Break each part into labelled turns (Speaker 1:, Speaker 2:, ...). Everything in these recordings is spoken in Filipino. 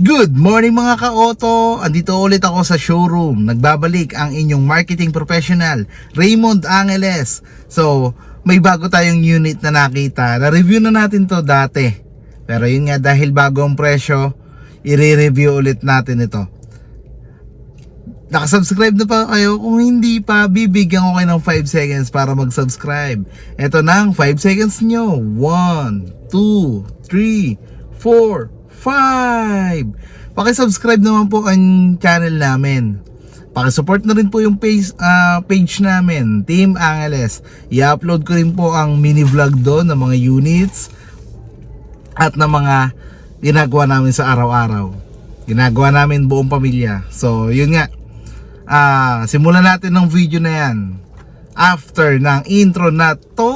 Speaker 1: Good morning mga ka-auto! Andito ulit ako sa showroom. Nagbabalik ang inyong marketing professional, Raymond Angeles. So, may bago tayong unit na nakita. Na-review na natin to dati. Pero yun nga, dahil bago ang presyo, i-review ulit natin ito. Nakasubscribe na pa kayo? Kung hindi pa, bibigyan ko kayo ng 5 seconds para mag-subscribe. Ito na ang 5 seconds nyo. 1, 2, 3, 4, 5. Paki-subscribe naman po ang channel namin. Paki-support na rin po yung page namin, Team Angeles. I-upload ko rin po ang mini vlog doon ng mga units at ng mga ginagawa namin sa araw-araw. Ginagawa namin buong pamilya. So, yun nga. Simulan natin ng video na yan after ng intro na to.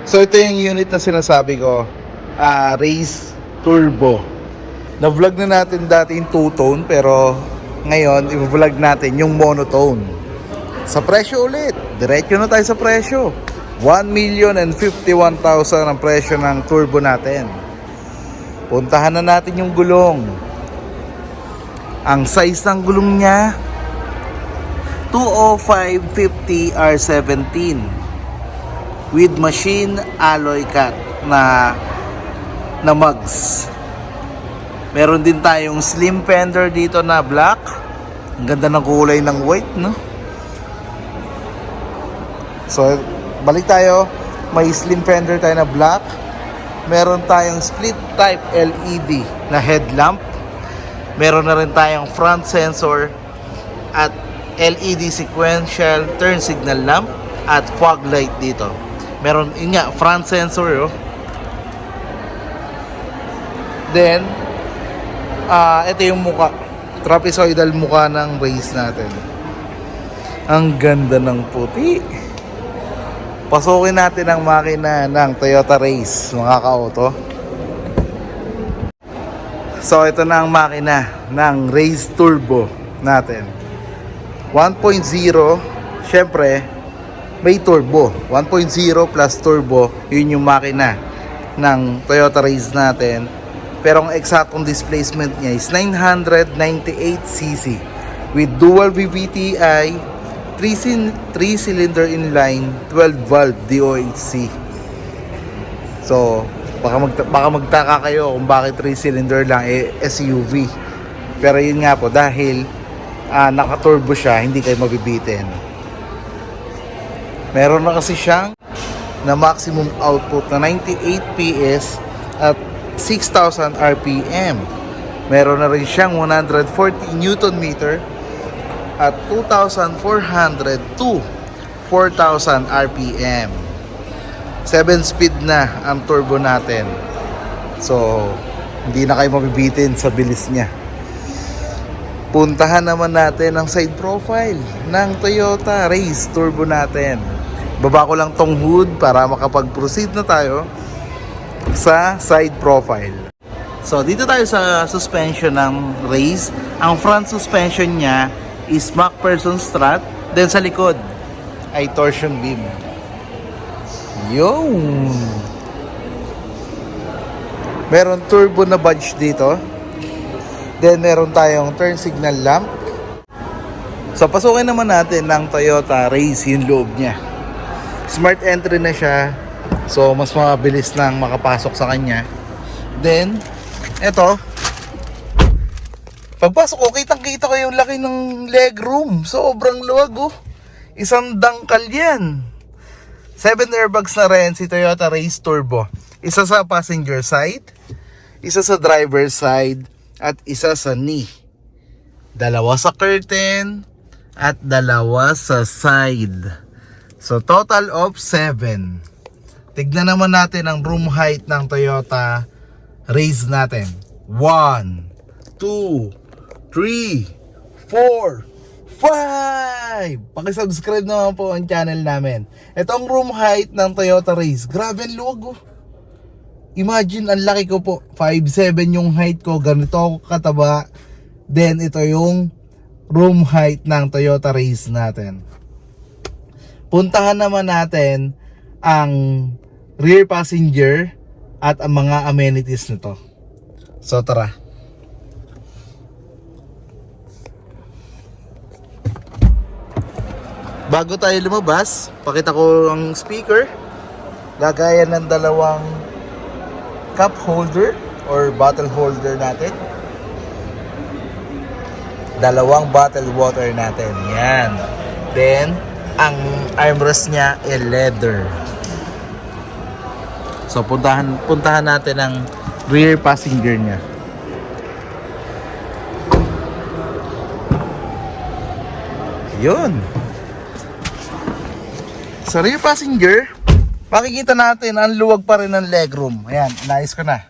Speaker 1: So ito yung unit na sinasabi ko, Race Turbo. Na-vlog na natin dati yung two-tone, pero ngayon i-vlog natin yung monotone. Sa presyo ulit, diretso na tayo sa presyo. 1,051,000 ang presyo ng turbo natin. Puntahan na natin yung gulong. Ang size ng gulong niya 205/50 R17 with machine alloy cut na mugs. Meron din tayong slim fender dito na black. Ang ganda ng kulay ng white, no? So, balik tayo. May slim fender tayo na black. Meron tayong split type LED na headlamp. Meron na rin tayong front sensor at LED sequential turn signal lamp at fog light dito. Meron, yun nga, front sensor, oh. Then, Ito yung muka. Trapezoidal muka ng race natin. Ang ganda ng puti. Pasukin natin ang makina ng Toyota Race, mga ka-auto. So ito na ang makina ng Race Turbo natin. 1.0, syempre may turbo. 1.0 plus turbo, yun yung makina ng Toyota Race natin. Pero ang eksaktong displacement niya is 998cc with dual VVTi, 3-cylinder inline, 12-valve DOHC. So, baka magtaka kayo kung bakit 3-cylinder lang SUV. Pero yun nga po, dahil naka-turbo siya, hindi kayo mabibitin. Meron na kasi siyang na maximum output na 98 PS at 6,000 RPM. Meron na rin siyang 140 Newton meter at 2,400 to 4,000 RPM. 7-speed na ang turbo natin. So, hindi na kayo mabibitin sa bilis niya. Puntahan naman natin ang side profile ng Toyota Race Turbo natin. Baba ko lang tong hood para makapag-proceed na tayo sa side profile. So, dito tayo sa suspension ng Race. Ang front suspension niya is MacPherson strut, then sa likod ay torsion beam. Yun! Meron turbo na badge dito. Then meron tayong turn signal lamp. So pasukin naman natin ng Toyota Race yung loob niya. Smart entry na siya. So mas mabilis nang makapasok sa kanya. Then eto, pagpasok ko, kitang-kita ko yung laki ng legroom. Sobrang luwag oh. Isang dangkal yan. 7 airbags na rin si Toyota Race Turbo. Isa sa passenger side, isa sa driver side, at isa sa knee. Dalawa sa curtain, at dalawa sa side. So total of 7. Tignan naman natin ang room height ng Toyota Race natin. 1, 2, 3, 4, 5! Pakisubscribe naman po ang channel namin. Ito ang room height ng Toyota Race. Grabe ang luwag oh. Imagine, ang laki ko po. 5'7 yung height ko. Ganito ako kataba. Then ito yung room height ng Toyota Race natin. Puntahan naman natin ang rear passenger at ang mga amenities nito. So tara. Bago tayo lumabas, pakita ko ang speaker. Lagayan ng dalawang cup holder or bottle holder natin. Dalawang bottle water natin. Yan. Then, ang armrest niya ay leather. So, puntahan natin ang rear passenger niya. Yun. Sa rear passenger, makikita natin ang luwag pa rin ng legroom. Ayan, inayos ko na.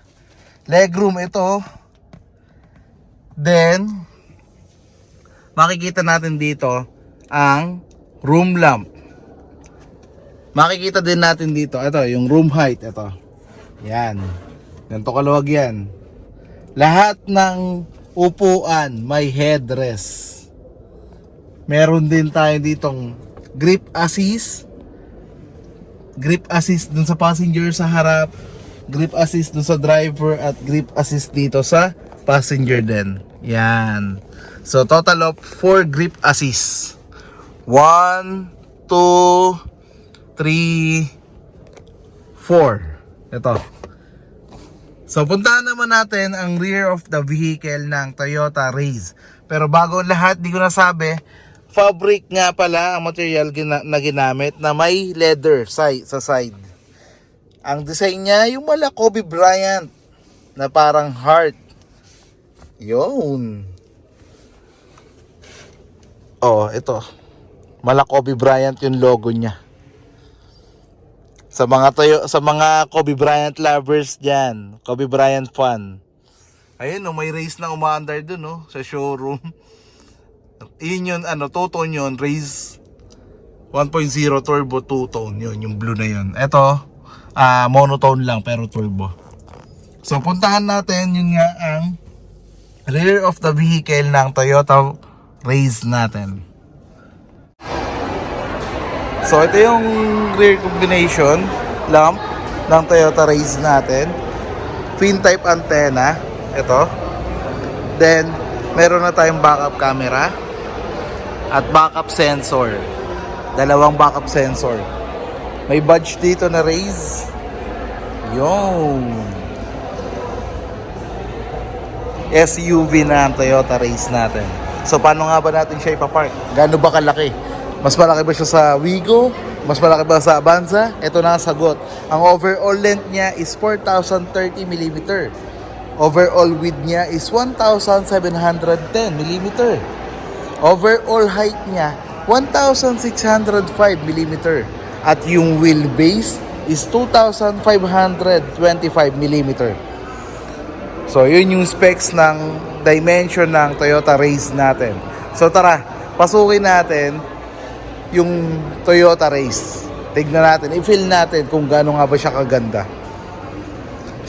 Speaker 1: Legroom ito. Then, makikita natin dito ang room lamp. Makikita din natin dito, ito, yung room height, ito. Yan. Ganito kaluwag yan. Lahat ng upuan may headrest. Meron din tayo ditong grip assist. Grip assist dun sa passenger sa harap, grip assist dun sa driver, at grip assist dito sa passenger din. Yan. So total of 4 grip assist. 1, 2, 3, 4. Ito. So puntahan naman natin ang rear of the vehicle ng Toyota Race. Pero bago lahat, di ko nasabi, fabric nga pala ang material na ginamit na may leather sa side. Ang design niya yung mala Kobe Bryant na parang heart. Yun. Oh, ito. Mala Kobe Bryant yung logo niya. Sa mga Kobe Bryant lovers diyan, Kobe Bryant fan. Ayun, no, may race na umaandar dun, no, sa showroom. Yun yun, two-tone yun, race 1.0 turbo two-tone, yun, yung blue na yun. Ito, monotone lang, pero turbo. So, puntahan natin, yun nga, ang rear of the vehicle ng Toyota Race natin. So, ito yung rear combination lamp ng Toyota Race natin. Twin type antenna. Ito. Then, meron na tayong backup camera at backup sensor. Dalawang backup sensor. May badge dito na Race. Yung SUV na ang Toyota Race natin. So, paano nga ba natin siya ipapark? Gaano ba kalaki? Mas malaki ba siya sa Wigo? Mas malaki ba sa Avanza? Ito na ang sagot. Ang overall length niya is 4,030mm. Overall width niya is 1,710mm. Overall height niya, 1,605mm. At yung wheelbase is 2,525mm. So, yun yung specs ng dimension ng Toyota Race natin. So, tara, pasukin natin yung Toyota Race. Tignan natin, i-feel natin kung gaano nga ba siya kaganda.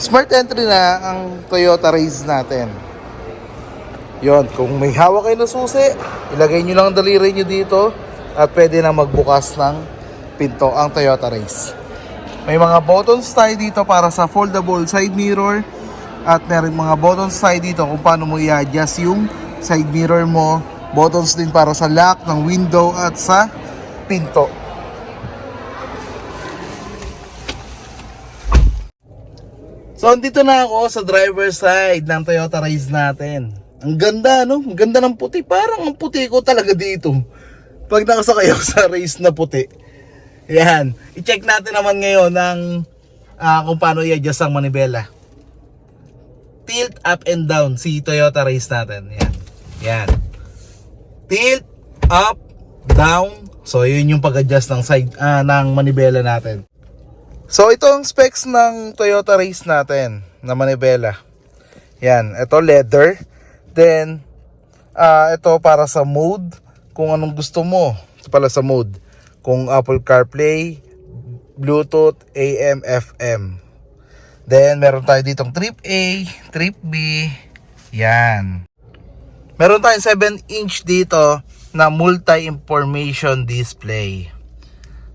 Speaker 1: Smart entry na ang Toyota Race natin. Yon, kung may hawak kayo na susi, ilagay nyo lang ang daliri nyo dito at pwede na magbukas ng pinto ang Toyota Race. May mga buttons tayo dito para sa foldable side mirror. At meron mga buttons tayo dito kung paano mo i-adjust yung side mirror mo. Buttons din para sa lock ng window at sa pinto. So, andito na ako sa driver's side ng Toyota Race natin. Ang ganda, no? Ang ganda ng puti. Parang ang puti ko talaga dito. Pag nakasakay ako sa race na puti. Yan. I-check natin naman ngayon ng kung paano i-adjust ang manibela. Tilt up and down si Toyota Race natin. Yan. Yan. Tilt up, down. So, yun yung pag-adjust ng side ng manibela natin. So, ito ang specs ng Toyota Race natin na manibela. Yan. Ito leather. Then, ito para sa mode. Kung anong gusto mo. Ito pala sa mode. Kung Apple CarPlay, Bluetooth, AM, FM. Then, meron tayo ditong trip A, trip B. Yan. Meron tayong 7-inch dito na multi-information display.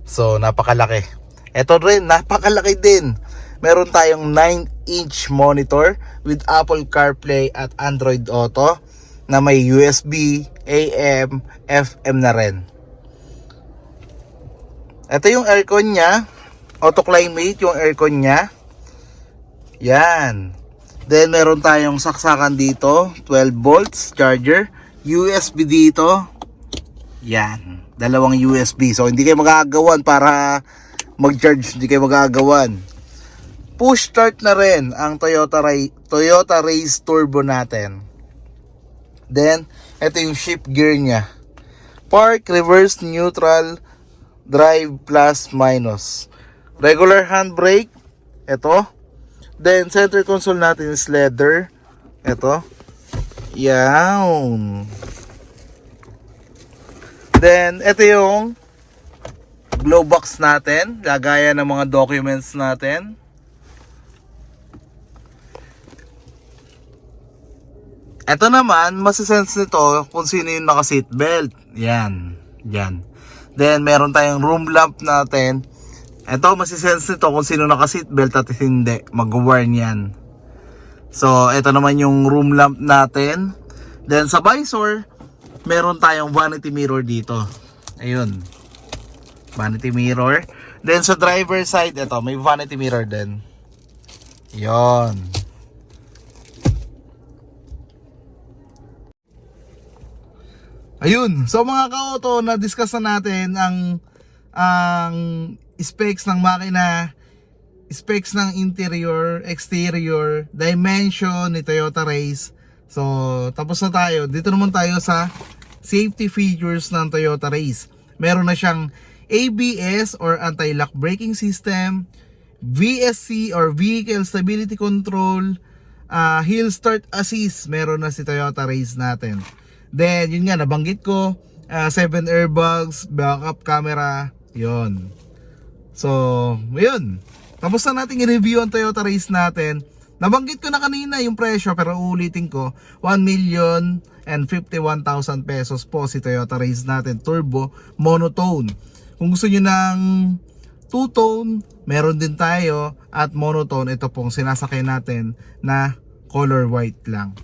Speaker 1: So, napakalaki. Ito rin, napakalaki din. Meron tayong 9-inch monitor with Apple CarPlay at Android Auto na may USB, AM, FM na rin. Ito yung aircon niya. Auto climate yung aircon niya. Yan. Then meron tayong saksakan dito, 12 volts charger, USB dito. Yan, dalawang USB. So hindi kayo magagawan para mag-charge, hindi kayo magagawan. Push start na rin ang Toyota Race Turbo natin. Then ito yung shift gear niya. Park, reverse, neutral, drive, plus, minus. Regular handbrake. Ito. Then, center console natin is leather. Ito. Yan. Then, ito yung glove box natin. Lagayan ng mga documents natin. Ito naman, masisense nito kung sino yung naka-seatbelt. Yan. Yan. Then, meron tayong room lamp natin. Ito, masisense nito kung sino naka-seatbelt at hindi. Mag-warn yan. So, ito naman yung room lamp natin. Then, sa visor, meron tayong vanity mirror dito. Ayun. Vanity mirror. Then, sa driver side, ito, may vanity mirror din. Yon. Ayun. So, mga ka-auto, na-discuss na natin ang specs ng makina, specs ng interior, exterior, dimension ni Toyota Race. So, tapos na tayo. Dito naman tayo sa safety features ng Toyota Race. Meron na siyang ABS or anti-lock braking system, VSC or Vehicle Stability Control, Hill Start Assist, meron na si Toyota Race natin. Then yun nga, nabanggit ko, 7 airbags, backup camera, yon. So yun, tapos na natin i-review ang Toyota Race natin. Nabanggit ko na kanina yung presyo, pero uulitin ko, 1,051,000 pesos po si Toyota Race natin, turbo, monotone. Kung gusto nyo ng two-tone, meron din tayo, at monotone, ito pong sinasakay natin na color white lang.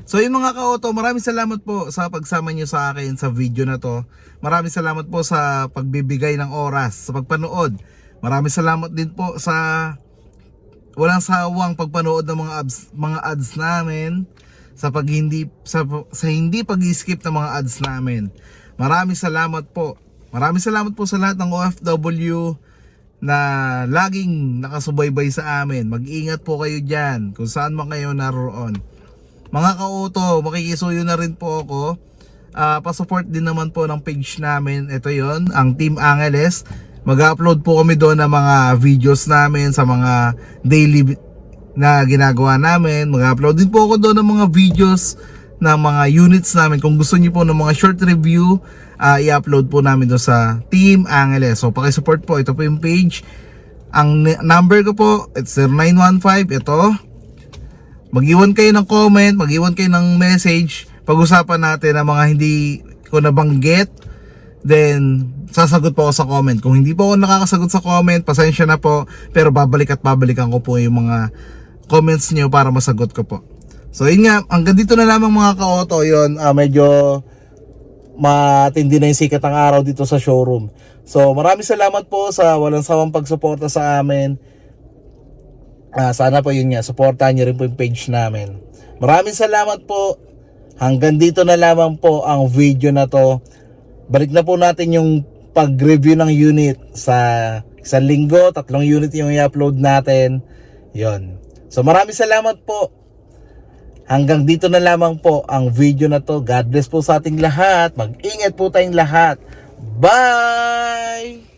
Speaker 1: So yung mga ka-auto, maraming salamat po sa pagsama nyo sa akin sa video na to. Maraming salamat po sa pagbibigay ng oras, sa pagpanood. Maraming salamat din po sa walang sawang pagpanood ng mga ads namin, sa hindi pag-skip ng mga ads namin. Maraming salamat po. Maraming salamat po sa lahat ng OFW na laging nakasubaybay sa amin. Mag-ingat po kayo diyan kung saan man kayo naroon. Mga ka-auto, makikisuyo na rin po ako. Pa-support din naman po ng page namin. Ito 'yon, ang Team Angeles. Mag-upload po kami doon ng mga videos namin sa mga daily na ginagawa namin. Mag-upload din po ako doon ng mga videos ng mga units namin. Kung gusto niyo po ng mga short review, i-upload po namin doon sa Team Angeles. So paki-support po, ito po yung page. Ang number ko po, it's 0915, ito. Mag-iwan kayo ng comment, mag-iwan kayo ng message. Pag-usapan natin ang mga hindi ko nabanggit. Then sasagot po ako sa comment. Kung hindi po ako nakakasagot sa comment, pasensya na po, pero babalikan ko po yung mga comments niyo para masagot ko po. So yun nga, hanggang dito na lamang mga ka-auto. Yun, medyo matindi na yung sikat ng araw dito sa showroom. So maraming salamat po sa walang sawang pagsuporta sa amin. Sana po yun nga, supportahan niyo rin po yung page namin. Maraming salamat po. Hanggang dito na lamang po ang video na to. Balik na po natin yung pag-review ng unit sa isang linggo, 3 unit yung i-upload natin. Yon. So maraming salamat po. Hanggang dito na lamang po ang video na to. God bless po sa ating lahat. Mag-ingat po tayong lahat. Bye!